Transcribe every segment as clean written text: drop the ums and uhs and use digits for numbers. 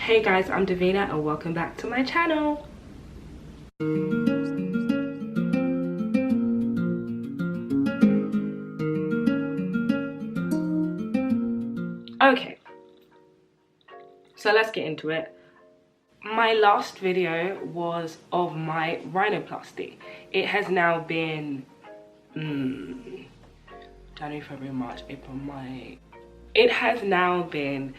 Hey guys, I'm Davina and welcome back to my channel. Okay, so let's get into it. My last video was of my rhinoplasty. It has now been January, February, March, April, May. It has now been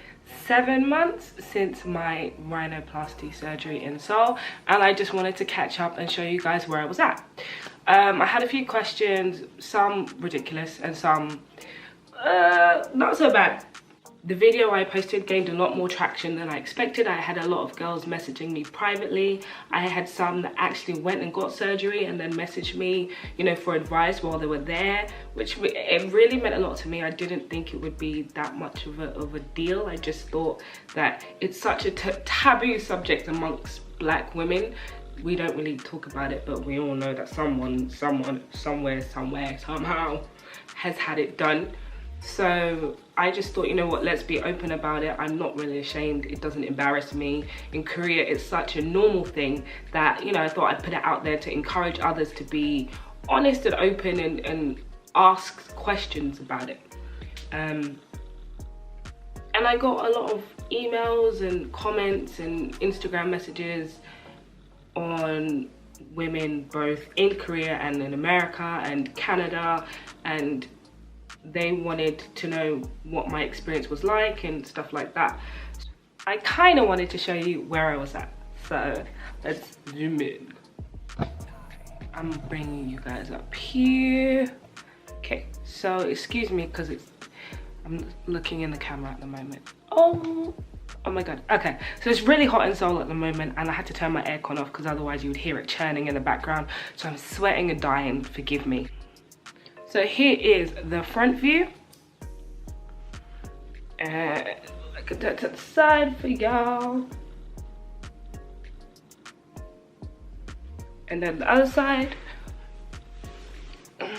7 months since my rhinoplasty surgery in Seoul, and I just wanted to catch up and show you guys where I was at. I had a few questions, some ridiculous and some not so bad. The video I posted gained a lot more traction than I expected. I had a lot of girls messaging me privately. I had some that actually went and got surgery and then messaged me, you know, for advice while they were there, which it really meant a lot to me. I didn't think it would be that much of a deal. I just thought that it's such a taboo subject amongst black women. We don't really talk about it, but we all know that someone, somewhere, somehow has had it done. So I just thought, you know what, let's be open about it. I'm not really ashamed. It doesn't embarrass me. In Korea, it's such a normal thing that, you know, I thought I'd put it out there to encourage others to be honest and open and ask questions about it. And I got a lot of emails and comments and Instagram messages on women both in Korea and in America and Canada, and they wanted to know what my experience was like and stuff like that. I kind of wanted to show you where I was at, so let's zoom in. I'm bringing you guys up here. Okay, so excuse me because I'm looking in the camera at the moment. Oh my god. Okay, so it's really hot in Seoul at the moment, and I had to turn my aircon off because otherwise you would hear it churning in the background. So I'm sweating and dying, forgive me. So here is the front view. And I could turn to the side for y'all. And then the other side. And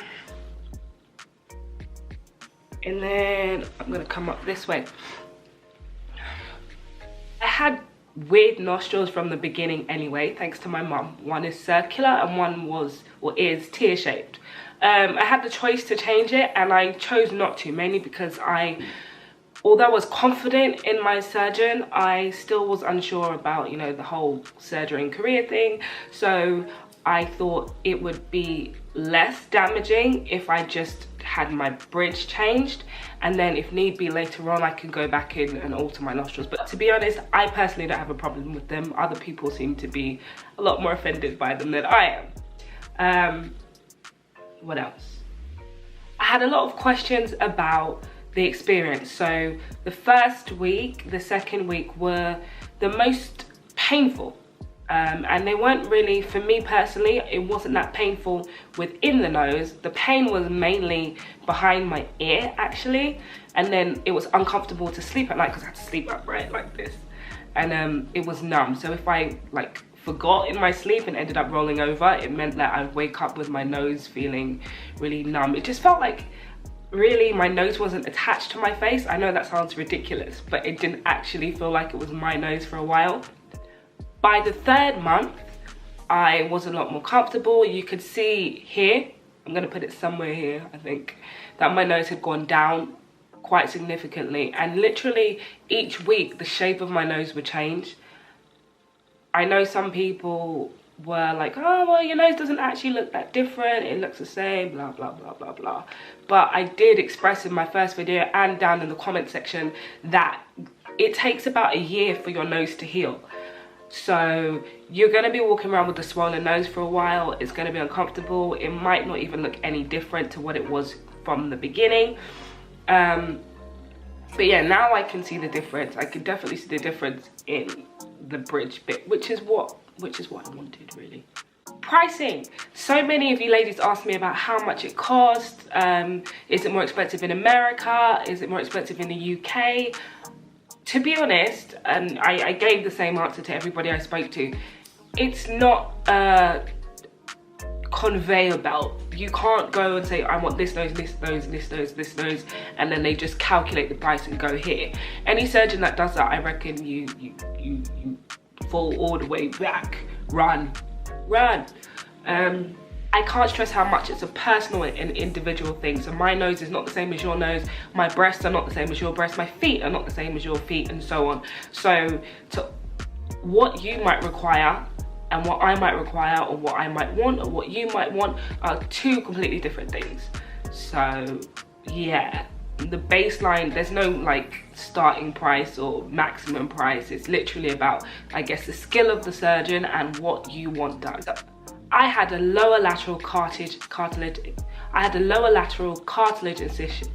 then I'm gonna come up this way. I had weird nostrils from the beginning anyway, thanks to my mum. One is circular and one was, or is, tear-shaped. I had the choice to change it and I chose not to, mainly because although I was confident in my surgeon, I still was unsure about, you know, the whole surgery in Korea thing. So I thought it would be less damaging if I just had my bridge changed, and then if need be later on I can go back in and alter my nostrils. But to be honest, I personally don't have a problem with them. Other people seem to be a lot more offended by them than I am. What else? I had a lot of questions about the experience. So the first week, the second week were the most painful. And they weren't really, for me personally, it wasn't that painful within the nose. The pain was mainly behind my ear, actually. And then it was uncomfortable to sleep at night because I had to sleep upright like this. And it was numb. So if I forgot in my sleep and ended up rolling over, it meant that I'd wake up with my nose feeling really numb. It just felt like really my nose wasn't attached to my face. I know that sounds ridiculous, but it didn't actually feel like it was my nose for a while. By the third month, I was a lot more comfortable. You could see here, I'm gonna put it somewhere here, I think, that my nose had gone down quite significantly, and literally each week the shape of my nose would change. I know some people were like, oh, well, your nose doesn't actually look that different. It looks the same, blah, blah, blah, blah, blah. But I did express in my first video and down in the comment section that it takes about a year for your nose to heal. So you're gonna be walking around with a swollen nose for a while. It's gonna be uncomfortable. It might not even look any different to what it was from the beginning. But yeah, now I can see the difference. I can definitely see the difference in the bridge bit, which is what I wanted, really. Pricing. So many of you ladies asked me about how much it costs. Is it more expensive in America? Is it more expensive in the UK? To be honest, and I gave the same answer to everybody I spoke to, it's not conveyor belt. You can't go and say, I want this nose, this nose, this nose, this nose, and then they just calculate the price and go here. Any surgeon that does that, I reckon you fall all the way back. Run. I can't stress how much it's a personal and individual thing. So my nose is not the same as your nose, my breasts are not the same as your breasts, my feet are not the same as your feet, and so on. So what you might require and what I might require, or what I might want or what you might want, are two completely different things. So yeah, the baseline, there's no like starting price or maximum price. It's literally about, I guess, the skill of the surgeon and what you want done. So I had a lower lateral cartilage incision.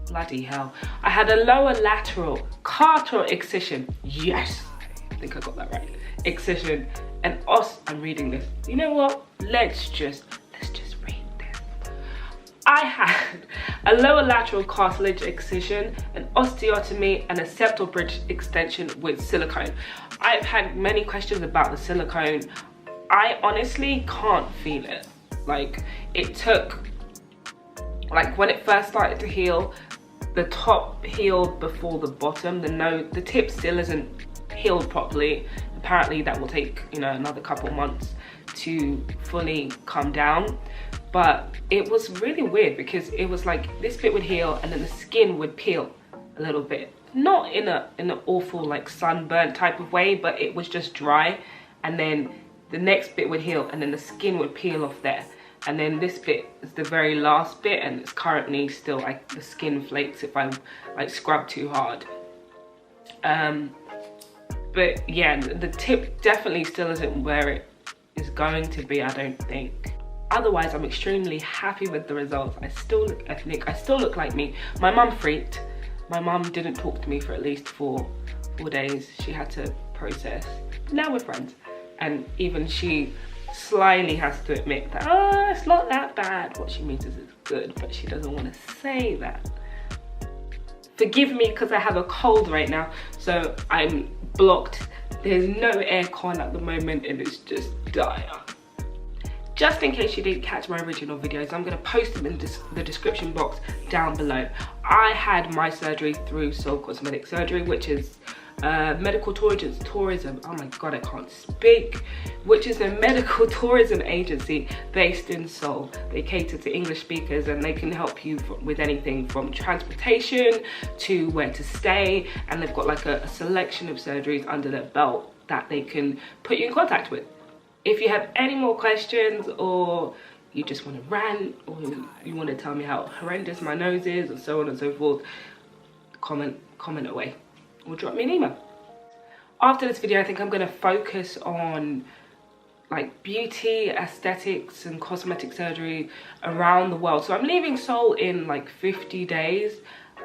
Bloody hell. I had a lower lateral cartilage excision. Yes, I think I got that right. Excision and I'm reading this. You know what? Let's just read this. I had a lower lateral cartilage excision, an osteotomy, and a septal bridge extension with silicone. I've had many questions about the silicone. I honestly can't feel it. Like, it took, like when it first started to heal, the top healed before the bottom. The tip still isn't healed properly. Apparently that will take, you know, another couple months to fully come down. But it was really weird because it was like this bit would heal and then the skin would peel a little bit. Not in an awful like sunburnt type of way, but it was just dry, and then the next bit would heal and then the skin would peel off there, and then this bit is the very last bit, and it's currently still like the skin flakes if I like scrub too hard. But yeah, the tip definitely still isn't where it is going to be, I don't think. Otherwise, I'm extremely happy with the results. I still look ethnic, I still look like me. My mum freaked. My mum didn't talk to me for at least four days. She had to process. Now we're friends. And even she slyly has to admit that, oh, it's not that bad. What she means is it's good, but she doesn't want to say that. Forgive me because I have a cold right now, so I'm blocked. There's no aircon at the moment and it's just dire. Just in case you didn't catch my original videos, I'm going to post them in the description box down below. I had my surgery through Seoul Cosmetic Surgery, which is medical tourism, oh my god, I can't speak, which is a medical tourism agency based in Seoul. They cater to English speakers and they can help you with anything from transportation to where to stay, and they've got like a selection of surgeries under their belt that they can put you in contact with. If you have any more questions, or you just want to rant, or you want to tell me how horrendous my nose is, or so on and so forth, comment away, or drop me an email. After this video, I think I'm going to focus on like beauty, aesthetics and cosmetic surgery around the world. So I'm leaving Seoul in like 50 days.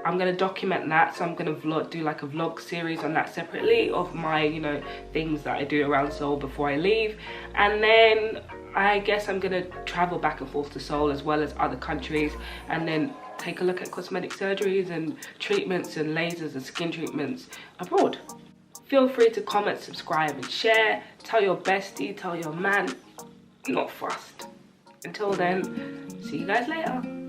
I'm going to document that, so I'm going to do like a vlog series on that separately of my, you know, things that I do around Seoul before I leave. And then I guess I'm going to travel back and forth to Seoul as well as other countries, and then take a look at cosmetic surgeries and treatments and lasers and skin treatments abroad. Feel free to comment, subscribe and share. Tell your bestie, tell your man, not fussed. Until then, see you guys later.